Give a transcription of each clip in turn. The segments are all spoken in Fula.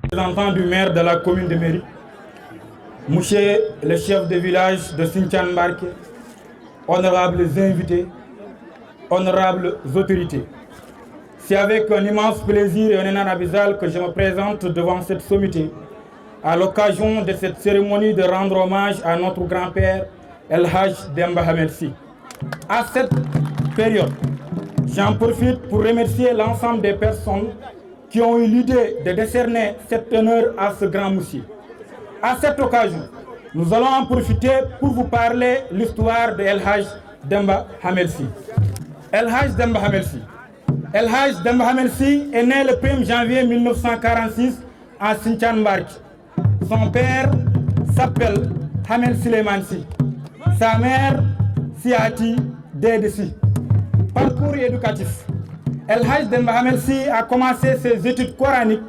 Représentant du maire de la commune de Méry, monsieur le chef de village de Sinthiane Mbarké, honorables invités, honorables autorités. C'est avec un immense plaisir et un énorme abyssal que je me présente devant cette sommité à l'occasion de cette cérémonie de rendre hommage à notre grand-père El Hadj Demba Hamel Sy. À cette période, j'en profite pour remercier l'ensemble des personnes qui ont eu l'idée de décerner cet honneur à ce grand monsieur. À cette occasion, nous allons en profiter pour vous parler de l'histoire de El Hadj Demba Hamel Sy. El Hadj Demba Hamel Sy. El Hadj Demba Hamel Sy est né le 1er janvier 1946 à Sinthiane Mbarké. Son père s'appelle Hamel Souleymane Sy. Sa mère, Siati Dede Sy. Parcours éducatif. El Hadj Demba Hamel Sy a commencé ses études coraniques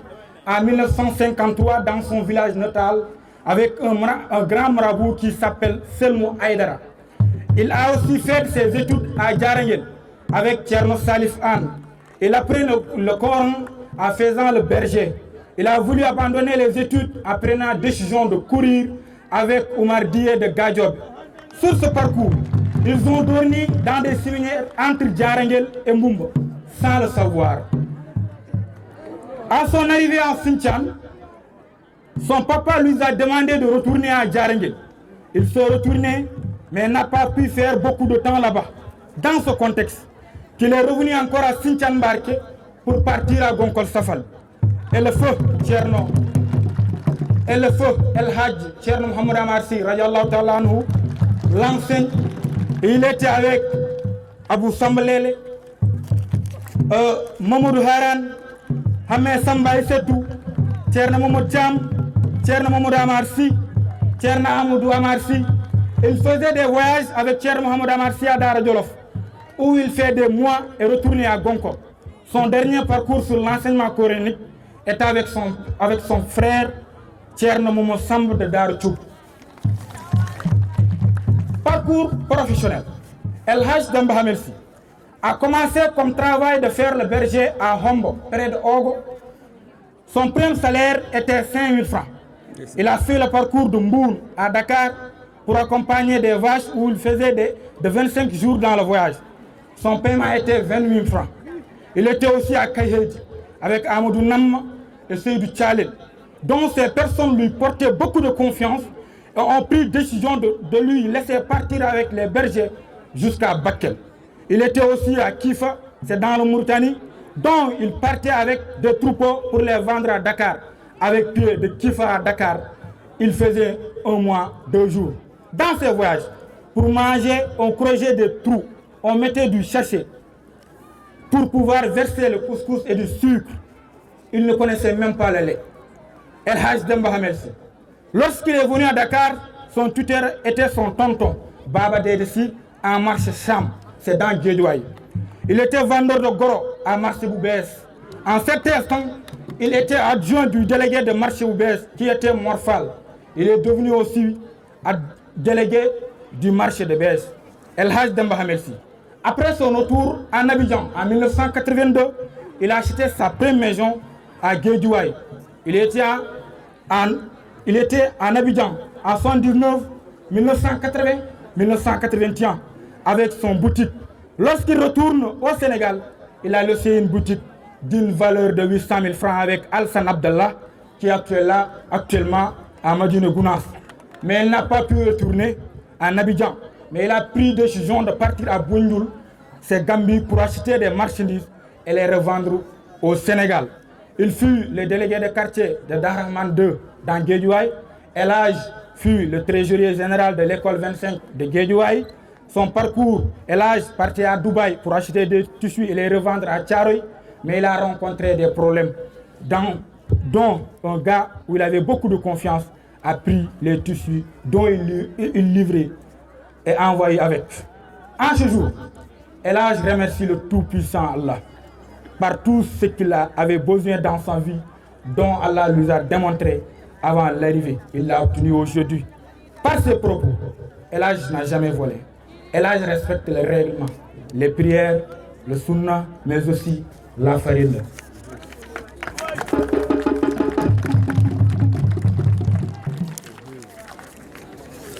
en 1953 dans son village natal avec un grand marabout qui s'appelle Selmo Aïdara. Il a aussi fait ses études à Djarengel avec Thierno Salif Anne. Il a appris le Coran en faisant le berger. Il a voulu abandonner les études en prenant la décision de courir avec Oumar Dié de Gadjob. Sur ce parcours, ils ont dormi dans des séminaires entre Djarengel et Mbumba, sans le savoir. À son arrivée en Sinthiane, son papa lui a demandé de retourner à Djarengel. Il s'est retourné, mais n'a pas pu faire beaucoup de temps là-bas. Dans ce contexte, qu'il est revenu encore à Sinthiane Mbarké pour partir à Gonkol Safal. Et le feu Thierno, et le feu El Hadj Thierno Mohamed Amar Sy, radiallahu ta'ala anhu, l'enseigne. Il était avec Abou Sambalele, Mamadou Haran, Hamed Samba Issetou, Thierno Mamadou Thiam, Thierno Mamadou Amar Sy, Thierno Amadou Amar Sy. Il faisait des voyages avec Thierno Mohamed Amar Sy à Dara Djolof, où il fait des mois et retourné à Gonko. Son dernier parcours sur l'enseignement coranique est avec son frère Thierno Momo Samb de Dara Tchoub. Parcours professionnel. El Hadj Demba Hamel Sy a commencé comme travail de faire le berger à Hombo, près de Ogo. Son premier salaire était 5 000 francs. Il a fait le parcours de Mbour à Dakar pour accompagner des vaches où il faisait de 25 jours dans le voyage. Son paiement était 20 000 francs. Il était aussi à Kayhed avec Amadou Nam et Seydou Tchalil, dont ces personnes lui portaient beaucoup de confiance et ont pris décision de lui laisser partir avec les bergers jusqu'à Bakel. Il était aussi à Kifa, c'est dans le Mauritanie, dont il partait avec des troupeaux pour les vendre à Dakar. Avec pied de Kifa à Dakar, il faisait 1 mois, 2 jours. Dans ces voyages, pour manger, on creusait des trous, on mettait du sachet pour pouvoir verser le couscous et du sucre. Il ne connaissait même pas le lait. El Hadj Demba Hamel Sy. Lorsqu'il est venu à Dakar, son tuteur était son tonton, Baba Dede Sy, en marché Cham, c'est dans Guédiawaye. Il était vendeur de goro à marché Boubès. En cet instant, il était adjoint du délégué de marché Boubès, qui était Morphal. Il est devenu aussi délégué du marché de Bès. El Hadj Demba Hamel Sy. Après son retour en Abidjan en 1982, il a acheté sa première maison à Guédiawaye. Il était en Abidjan en 1979, 1980, 1981 avec son boutique. Lorsqu'il retourne au Sénégal, il a laissé une boutique d'une valeur de 800 000 francs avec Alsan Abdallah qui est actuellement à Madina Gounas. Mais il n'a pas pu retourner en Abidjan. Mais il a pris décision de partir à Boundoul, c'est Gambie, pour acheter des marchandises et les revendre au Sénégal. Il fut le délégué de quartier de Darahman II dans Guédiawaye. El Hadj fut le trésorier général de l'école 25 de Guédiawaye. Son parcours, El Hadj partait à Dubaï pour acheter des tissus et les revendre à Thiaroye. Mais il a rencontré des problèmes, dont un gars où il avait beaucoup de confiance a pris les tissus dont il livrait et envoyé avec. En ce jour, El Hadj remercie le Tout-Puissant Allah par tout ce qu'il avait besoin dans sa vie, dont Allah lui a démontré avant l'arrivée. Il l'a obtenu aujourd'hui. Par ses propos, El Hadj n'a jamais volé. El Hadj respecte les règlements, les prières, le sunna, mais aussi la farine.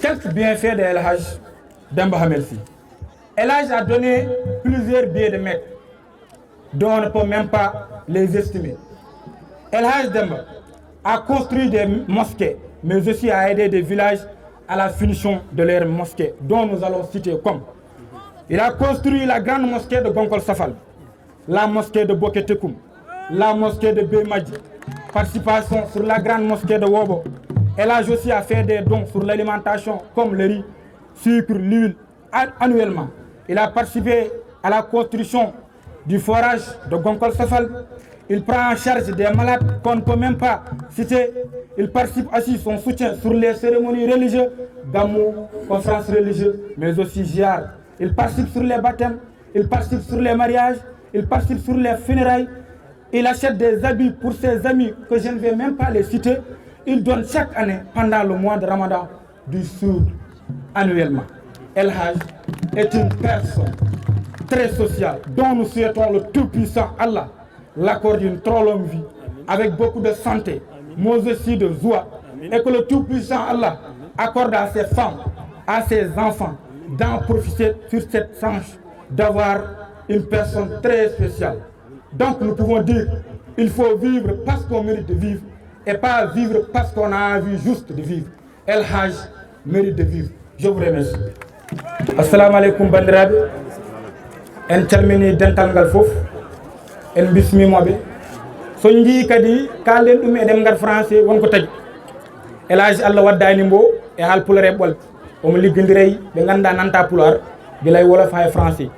Quelques bienfaits de El Hadj Demba Hamel Sy. El Hadj a donné plusieurs billets de Mecque, dont on ne peut même pas les estimer. El Hadj Demba a construit des mosquées, mais aussi a aidé des villages à la finition de leurs mosquées, dont nous allons citer comme. Il a construit la grande mosquée de Gonkol Safal, la mosquée de Boketekoum, la mosquée de Bemadji, participation sur la grande mosquée de Wobo. El Hadj aussi a fait des dons sur l'alimentation comme le riz, sucre, l'huile, annuellement. Il a participé à la construction du forage de Gonkol Safal. Il prend en charge des malades qu'on ne peut même pas citer. Il participe aussi son soutien sur les cérémonies religieuses, Gamou, conférences religieuses, mais aussi Ziar. Il participe sur les baptêmes, il participe sur les mariages, il participe sur les funérailles. Il achète des habits pour ses amis que je ne vais même pas les citer. Il donne chaque année, pendant le mois de Ramadan, du Soud annuellement. El Hadj est une personne très sociale dont nous souhaitons le Tout-Puissant Allah l'accord d'une trop longue vie, avec beaucoup de santé, mais aussi de joie, et que le Tout-Puissant Allah accorde à ses femmes, à ses enfants, d'en profiter sur cette chance d'avoir une personne très spéciale. Donc nous pouvons dire il faut vivre parce qu'on mérite de vivre et pas vivre parce qu'on a envie juste de vivre. El Hadj mérite de vivre. Je vous remercie. Assalamu alaikum bandiraɓe. En calmini dental ngal fof. En bismimoɓe. So jii kadi kalden ɗum eɗen ngar français wonko tagi. El Hadj Allah waddani mbo e haalpulare ɓolɓe. Omo liggodiray ɓe ganduɗa nanta pular guilay wolof ha e français.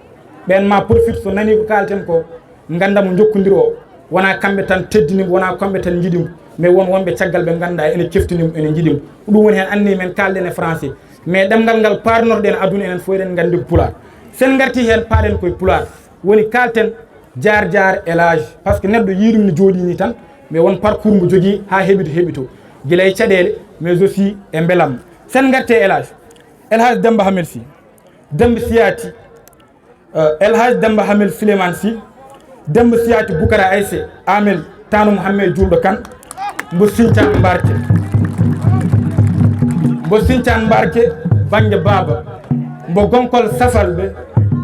ɓen ma profite so nani ko kalten ko ganda mo jokkodiri o wona kamɓe tan teddinimo wona kamɓe tan jiiɗimo mais won wonɓe caggal ɓe ganduɗa ene keftinimo ene jiiɗimo ɗum woni hen anni men kalden e français mais ɗemgal ngal parnorɗen aduna enen fof eɗen gandi ko pular sen garti hen paaɗen koye pular woni kalten jar jar El Hadj par ce que neɗɗo yiiɗum ne jooɗi ni tan mais won parcours mo jogui ha heeɓi to heeɓi to guila e caɗele mais aussi e beelam sen garte El Hadj Demba Hamel Sy Demba Siyati El Hadj Demba Hamel Souleymane Sy Demba Siyati Boukara Aissé Amel Tano Mouhamed Julɗo Kane mbo Sinthiane Mbarké banggue baba mbo Gonkol Safal ɓe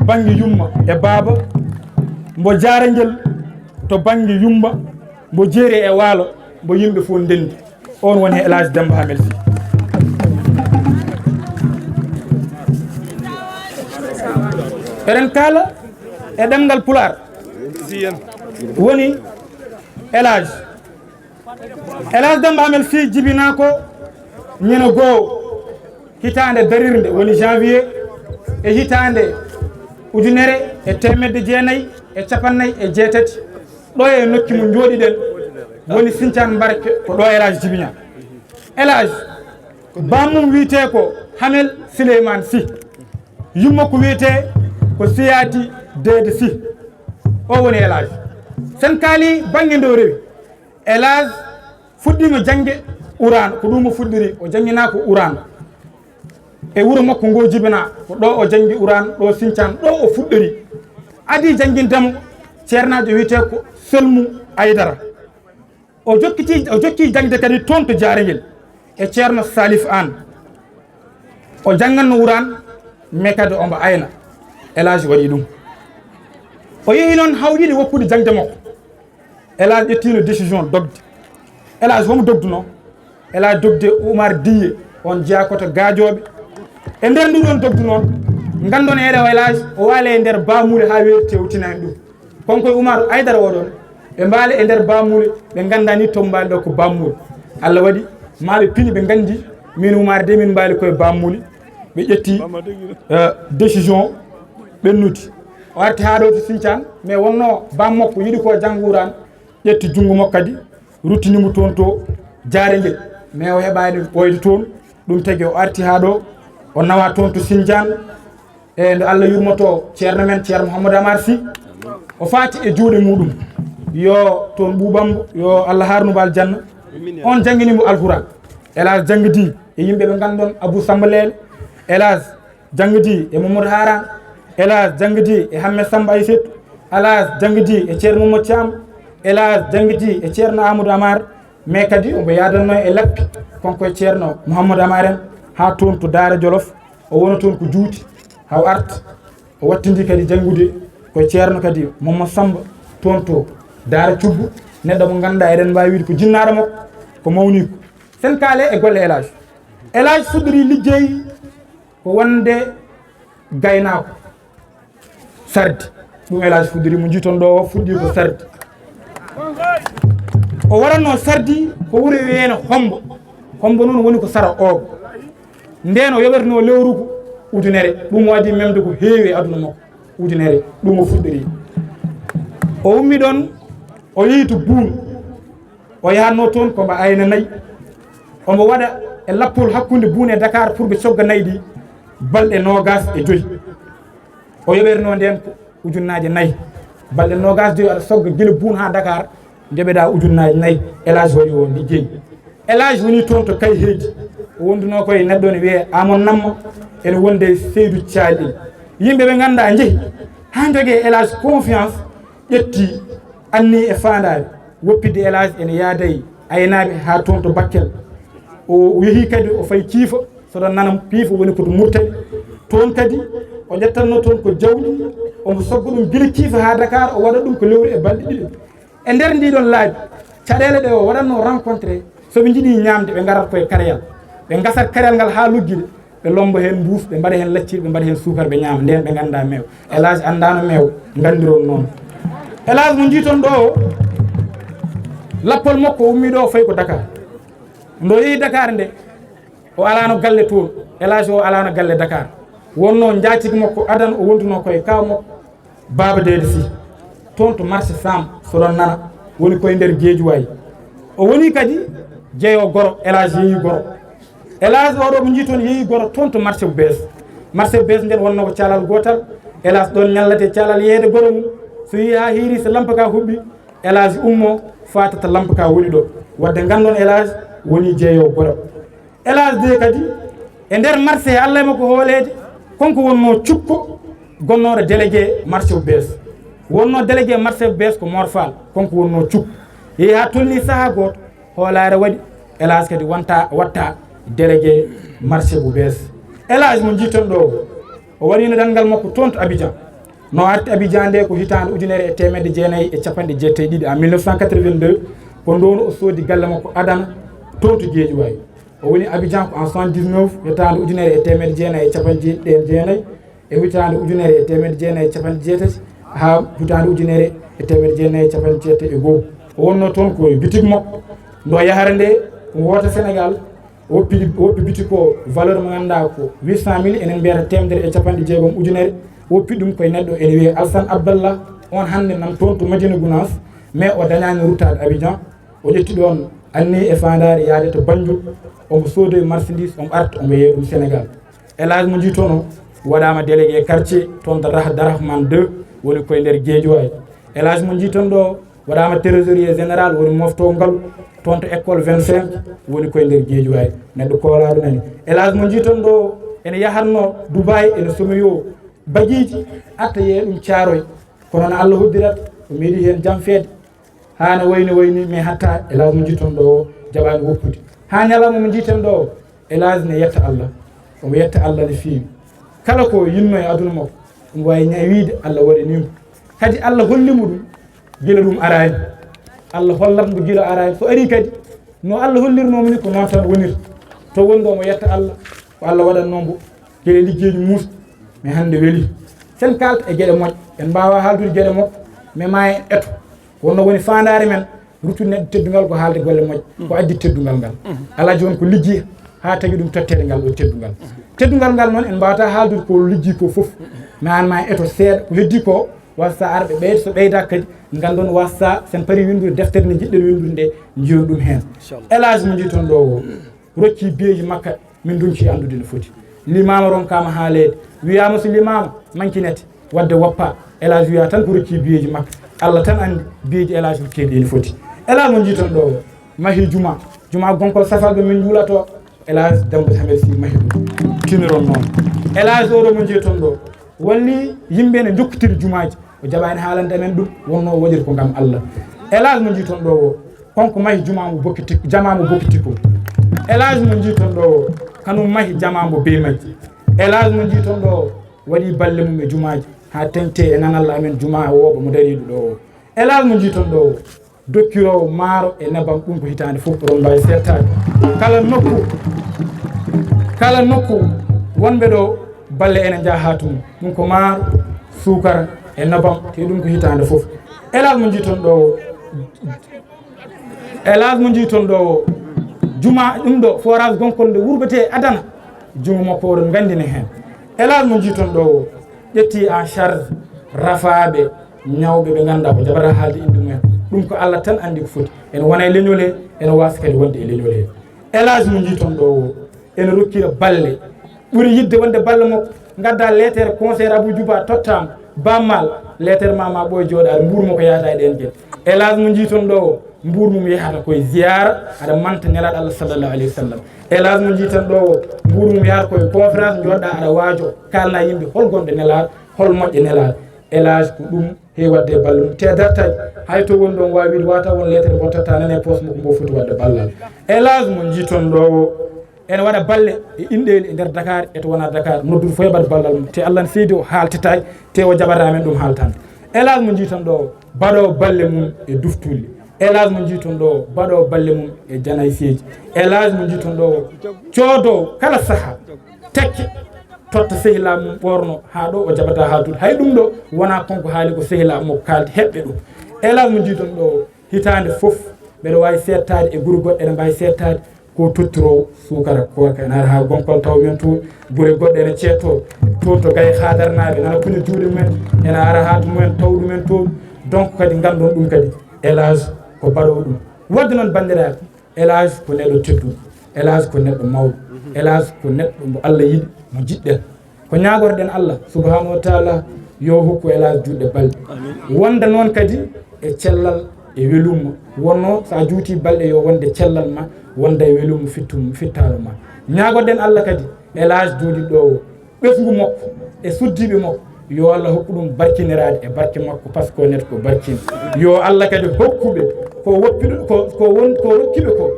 banggue yumma e baba mbo Jarangel to banggue yumma mbo jeeri e waalo mbo yimɓe fof ndendi on woni El Hadj Demba Hamel Sy. eɗen kaala e ɗemgal pular woni El Hadj Demba Hamel Sy jibina ko ñande goo hitande darirde woni janvier e hitande ujunere e temedde jeenayyi e capannayyi e jeetati ɗo e nokki mo jooɗiɗen woni Sinthiane Mbarké ko ɗo El Hadj jibiña. El Hadj bammum wiyete ko Hamel Souleymane Sy yumma ko wiyete ko Siyati Dede Sy o woni El Hadj sen kaali banggue nde o rewi El Hadj fuɗɗima jangge Uran ko ɗum o fuɗɗiri o jangguina ko Uran e wuuro makko ngo jibina ko ɗo o janggi Uran ɗo Sinthiane ɗo o fuɗɗori adi jangguintamo ceernajo wiyete ko Selmou Aydara o jokki jangde kadi toon to Jarangel e ceerno Salif Anne o jangganno Uran mais kadi omo ayna El Hadj waɗi ɗum o yeehi noon hawɗiɗe woppude jangde makko El Hadj ƴettino décision dogde El Hadj homo dogduno El Hadj dogde Oumar Diye on jeeya koto gajoɓe e nder nduɗon dogdu noon gandon eɗe o El Hadj o waali e nder bamule ha weeti tewtinani ɗum konkoye Oumar Aydara oɗon ɓe mbaali e nder bamule ɓe gandani to mbaali ɗo ko bamule Allah waɗi maɓe pini ɓe gandi min Oumar de min mbaali koye bamule ɓe ƴetti décision ɓennuti o arti ha ɗo to Sinthiane mais wonno bam makko yiiɗi ko jangguran ƴetti junggo makko kadi ruttinimo toon to Jarangel mais o heɓani ɓoyde toon ɗum tagui o arti ha ɗo o nawa toon to Sinthiane e nde Allah yurmoto ceerno men ceerno Mouhamadou Amar Sy o faati e juuɗe muɗum yo toon ɓuɓambo yo Allah harnumo aljanna on jangguinimo alquran El Hadj janggidi e yimɓe ɓe gandon Abou Samba Lele Elhadj janggidi e Mamadou Haran, Elhadj janggidi e Hammet Samba Aissetou, Elhadj janggidi e ceerno Mamadou Thiam, Elhadj janggidi e ceerno Amadou Amar, mais kadi omo yadanno e lappi konko e ceerno Mouhamadou Amar en ha toon to Daara Jolof o wona toon ko juuti haw arta o wattindi kadi janngude koye ceerno kadi Mamadou Samba toon to Daara Cubbu neɗɗo mo ganduɗa eɗen mbawi wiide ko jinnaɗo makko ko mawni ko sen kaale e golle Elhadj. Elhadj fuɗɗori liggeyi ko wonde gaynako sardi ɗum Elhadj fuɗɗori mo jiiton ɗo o fuɗɗi ko sardi o waɗanno sardi ko wuro wiyeno Hombo. Hombo noon woni ko sara ogo nden o yoɓatino lewru ko ujunere ɗum waɗi memde ko heewi e aduna makko ujunere ɗum o fuɗɗori o ummi ɗon o yehi to Boune o yahatno toon komo ayna nayyi omo waɗa e lappol hakkude Boune e Dakar pour ɓe cogga nayyi ɗi balɗe 25 o yoɓerno nden ko ujunnaje 4 balɗe 22 aɗa sogga guila Boune ha Dakar ndeɓeɗa ujunnaje 4 Elhadj waɗi o ligguey. Elhadj woni toon to kay heedi o wonduno koye neɗɗo ne wiye Amadou Namma ene wonde Seydou Thiali yimɓe ɓe ganduɗa jeehi ha jogui Elhadj confiance ƴetti anni e fandare woppide Elhadj ene yaadayi aynaɓe ha toon to Bakel o yeehi kadi o fayi kiifa soɗon nana piifa woni koto Mourtani toon kadi o ƴettanno toon ko jawɗi omo sogga ɗum guila kiifa ha Dakar o waɗa ɗum ko lewru e balɗe 2 e nder ndiɗon laabi caɗele ɗe o waɗanno rencontré soɓe jiiɗi ñamde ɓe garat koye karayal ɓe gasat karayal ngal ha lugguiɗe ɓe lomba hen mbuus ɓe mbaɗa hen lacciri ɓe mbaɗa hen sukara ɓe ñaama nden ɓe ganda meew. Elhadj andano meew gandiron noon. Elhadj mo jiiton ɗo o lappol makko ummi ɗo fayi ko Dakar ndo yeehi Dakar nde o alano galle toon Elhadj o alano galle Dakar wonno jaatigi makko adan o wonduno koye kaw makko Baba Dédé Sy toon to marché Sam soɗon nana woni koye nder Guédiawaye o woni kadi jeeyo Goro. Elhadj yeehi Goro. Elhadj oɗo mo jiiton yeehi Goro toon to marché Bes nden wonno ko calal gotal Elhadj ɗon ñallate calal yeede Goro mum so yi ha hiiri so lampa ka huɓɓi Elhadj ummo fatata lampa ka woni ɗo wadde gandon Elhadj woni jeeyo Goro. Elhadj de kadi e nder marché Allah e makko hoolede konko wonno cukko gonnoɗo délégué marché Bes wonno délégué marché Bes ko Mor Fall konko wonno cukko yeehi ha tolni saaha goto hoolare waɗi Elhadj kadi watta délégué marché bu Bes. Elhadj mo jiiton ɗo o waɗino ɗanngal makko toon to Abidjan no arti Abidjan nde ko hitande 1972 en 1982 ko ndon o soodi galle makko adana toon to Guédiawaye o woni Abidjan ko en 79 hitande 1994 e hitande 1998 ha hitande 1999 o wonno toon ko bitig makko ndo yahara nde ko wota Sénégal o woppi biti ko valeur mo ganduɗa ko 800.000 enen mbiyata 160 ujunere woppi ɗum koye neɗɗo ene wiye Alassane Abdallah on hande nam toon to Madina Gounass mais o dañani ruttade Abidjan o ƴetti ɗon anni e fandare yaade to Banjul omo soodoye marchandise omo arta omo yeeya ɗum Sénégal. Elhadj mo jiiton o waɗama délégué quartier toon to Darahmane 2 woni koye nder Guédiawaye. Elhadj mo jiiton ɗo waɗama trésorier général woni mofto ngal toon to école 25 woni koye nder Guédiawaye neɗɗo koolaɗo nani. Elhadj mo jiiton ɗo ene yahatno Dubaï ene somoyo baguiji arta yeeya ɗum Thiaroye kono no Allah hoddirat o meeɗi hen jamfede hano wayni mais hatta Elhadj mo jiiton ɗo jaɓani woppude ha ñalawma mo jiiten ɗo Elhadj ne yetta Allah omo yetta Allah no feewi kala ko yinno e aduna makko omo wawi wiide Allah waɗanimo kadi Allah hollimo ɗum gila ɗum arani Allah hollatmo gila arani so ari kadi no Allah hollirnomo ni ko noon tan wonirta to woni ɗo omo yetta Allah ko Allah waɗannombo gueɗe liggueji musɗi mais hande weeli sen kalta e gueɗe moƴƴe en mbawa haaldude gueɗe makko mais ma en eto wonno woni fandare men ruttude neɗɗo teddugal ko haalde golle moƴƴe ko addi teddugal ngal ala joni ko liggi ha tagui ɗum tottede ngal ɗo teddugal ngal noon en mbawata haaldude ko liggi ko foof mais an ma en eto seeɗa ko heddi ko wassa arɓe ɓeyda so ɓeyda kadi gandon wassa sen paari windude deftere nde jiɗɗen windude nde jiyon ɗum hen. Elhadj mo jiiton ɗo o rokki biyeji makka min dunki andude no foti limama ronkama haalede wiyama so limama mankinete wadde woppa Elhadj wiya tan ko rokki biyeji makka Allah tan andi biyeji Elhadj rokkeɗi ene foti. Elhadj mo jiiton ɗo o mahi juma gonkol safalɓe min juulato Elhadj Demba Hammet Sy mahi ɗum kuntiniron noon élage oɗo mo jeeton ɗo walli yimɓe ne jokkitiri jumaji o jaɓani haalande men ɗum wonno waɗiri ko gam Allah élage mo jiiton ɗo o konko mahi jumamo bokkiti jamamo bokkitiko élage mo jiiton ɗo o kanum mahi jamamo be majji élage mo jiiton ɗo o waɗi balle mum e jumaji ha tengte e nanalla amen juma woɓo mo dariɗo ɗo o élage mo jiiton ɗo o dokkirowo maaro e nebam ɗum ko hitande fof oɗon mbawi settade kala nokku wonɓe ɗo balle ene jaaha tum ɗum ko maaro sukara e nebam te ɗum ko hitande fof élage mo jiiton ɗo o élage mo jiiton ɗo o juma ɗum ɗo forage gonkolde wurbete adana jungo makko oɗon gandine hen élage mo jiiton ɗo o ƴetti en charge rafaɓe ñawɓe ɓe ganduɗa ko jabata haalde inde mumen ɗum ko Allah tan andi ko foti ene wona e leñol he ene wasa kadi wonde e leñol he élage mo jiiton ɗo o ene rokkira balle ɓuuri yidde wonde balle makko gadda lettere conseil Abou Djouba tottama bammal lettere ma ɓoye jooɗade mbuurmo ko yahata e ɗen guel élage mo jiiton ɗo o mbuur mum yahata koye ziyara aɗa manta nelaɗo Allah sallllahu alayhi wa sallam élage mo jiiton ɗo o mbuur mum yahata koye conférence joɗɗa aɗa waajo kalna yimɓe hol gonɗo nelaɗo hol moƴƴe nelaɗo élage ko ɗum heewi wadde e balle mum te dartaji hay to woni ɗon wawi wiide wata won lettere mo totta nane poste makko mbo foti wadde ballal élage mo jiiton ɗo o ene waɗa balle e inɗeli e nder Dakar e to wona Dakar noddude fo heɓat ballal mum te Allah ne seedi o haaltitaki te o jaɓata men ɗum haaltande élage mo jiiton ɗo o baɗowo balle mum e duftulli élage mo jiiton ɗo o baɗowo balle mum e janayseji élage mo jiiton ɗo o coodowo kala saaha tekke totta sehila mum ɓorno ha ɗo o jaɓata haaltude hay ɗum ɗo wona konko haali ko sehila mo kalde heɓɓe ɗum élage mo jiiton ɗo o hitande foof ɓeɗa wawi settade e gure goɗɗe ene mbawi settade ko tottiro sukara korka ene ara ha gonkol taw men to gure goɗɗe ene ceetto to to gaye hadarnaɓe nana puña juuɗe mumen ene ara ha mumen taw ɗumen to donc kadi gandon ɗum kadi élage ko baɗowo ɗum wadde noon bandiraɓe élage ko neɗɗo tedduɗo élage ko neɗɗo mawɗo élage ko neɗɗo mo Allah yiɗi mo jiɗɗen ko ñagorɗen Allah subhanahu wa taala yo hokku élage juɗɗe balɗe wonda noon kadi e cellal e welumma wonno sa juuti balɗe yo wonde cellal ma wonda e welumma fittalo ma ñagoɗen Allah kadi élage jooɗi ɗo o ɓesgu makko e suddiɓe makko yo Allah hokku ɗum barkinirade e barke makko par ce que net ko barkina yo Allah kadi hokkuɓe ko woppiɗo ko rokkiɓe ko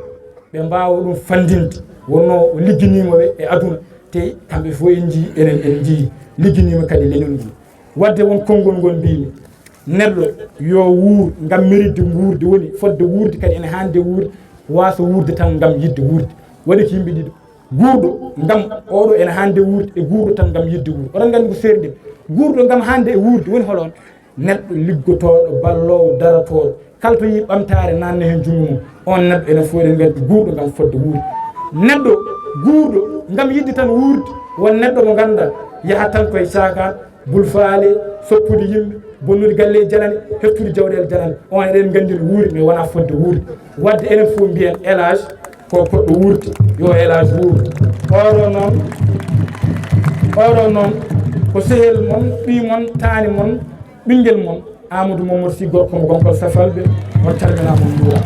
ɓe mbawa ɗum fandinde wonno ligginimoɓe e aduna te kamɓe fo en jii enen en jii ligginima kadi leñol ngol wadde won konngol ngol mbimi neɗɗo yo wuur ngam méride wuurde woni fodde wuurde kadi ene hande wuurde wasa wuurde tan ngam yidde wuurde waɗi ko yimɓe ɗiɗo guurɗo ngam oɗo ene hande wuurde e guurɗo tan ngam yidde wuurde oɗon gandi ko seerɗen guurɗo ngam hande e wuurde woni holon neɗɗo liggotoɗo ballowo daratoɗo kala to yi ɓamtare nanne hen jungo mum on neɗɗo enen fof eɗen gandi guurɗo ngam fodde wuurde neɗɗo guurɗo ngam yidde tan wuurde won neɗɗo mo ganduɗa yahat tan koye cakan bulfaale soppude yimɓe bonnude galleji janane hettude jawɗele janane on eɗen gandi no wuuri mais wona fodde wuurde wadde enen fof mbiyen élage ko poɗɗo wuurde yo élage wuurde oɗo noon ko sehel mon ɓi mon taani mon ɓinguel mon Amadou Mamadou Sy gorko mo gonkol Safalɓe on calminama on juura